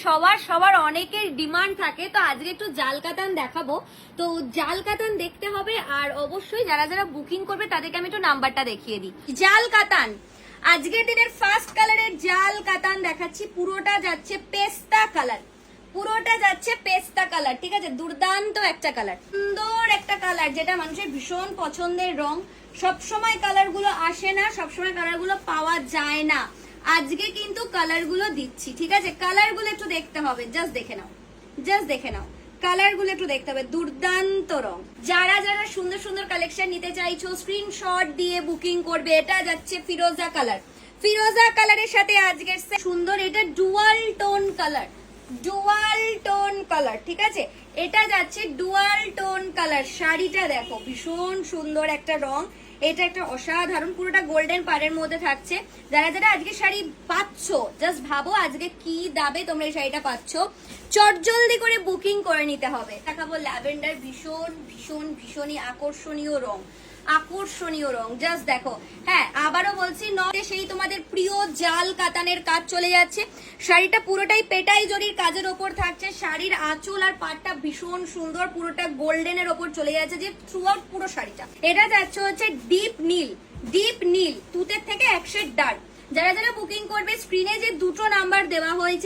সবার সবার অনেকের ডিমান্ড থাকে, তো আজকে একটু জাল কাতান দেখাবো। তো জাল কাতান দেখতে হবে, আর অবশ্যই যারা যারা বুকিং করবে তাদেরকে আমি একটু নাম্বারটা দেখিয়ে দিই। জাল কাতান আজকের দিনের ফার্স্ট কালারের জাল কাতান দেখাচ্ছি। পুরোটা যাচ্ছে পেস্তা কালার, পুরোটা যাচ্ছে পেস্তা কালার, ঠিক আছে? দুর্দান্ত একটা কালার, সুন্দর একটা কালার, যেটা মানুষের ভীষণ পছন্দের রং। সবসময় কালার গুলো আসে না, সবসময় কালার গুলো পাওয়া যায় না, আজকে কিন্তু কালার গুলো দিচ্ছি, ঠিক আছে? কালার গুলো একটু দেখতে হবে, জাস্ট দেখে নাও, জাস্ট দেখে নাও, কালার গুলো একটু দেখতে হবে। দুর্দান্ত রং। যারা যারা সুন্দর সুন্দর কালেকশন নিতে চাইছো স্ক্রিনশট দিয়ে বুকিং করবে। এটা যাচ্ছে ফিরোজা কালার, ফিরোজা কালারের সাথে আজকের সুন্দর এটা dual tone colour, dual tone colour, ঠিক আছে? এটা যাচ্ছে ডুয়াল টোন কালার। শাড়িটা দেখো, ভীষণ সুন্দর একটা রং, এটা একটা অসাধারণ, পুরোটা গোল্ডেন পাড়ের মধ্যে থাকছে। যারা যারা আজকে শাড়ি পাচ্ছ, জাস্ট ভাবো আজকে কি দামে তোমরা এই শাড়িটা পাচ্ছ। চটজলদি করে বুকিং করে নিতে হবে। দেখাবো ল্যাভেন্ডার, ভীষণ ভীষণ ভীষণই আকর্ষণীয় রং, আকর্ষণীয় রং, জাস্ট দেখো। হ্যাঁ, আবারও বলছি, নয় সেই তোমাদের প্রিয় জাল কাতানের কাজ চলে যাচ্ছে। শাড়িটা পুরোটাই পেটাই জরির কাজের ওপর থাকছে। শাড়ির আঁচল আর পাটটা ভীষণ সুন্দর, পুরোটা গোল্ডেনের ওপর চলে যাচ্ছে, যে থ্রু আউট পুরো শাড়িটা। এটা যাচ্ছে হচ্ছে ডিপ নীল, ডিপ নীল, তুতের থেকে এক শেড ডার্ক। যারা যারা বুকিং করবে স্ক্রিনে যে দুটো নাম্বার দেওয়া হয়েছে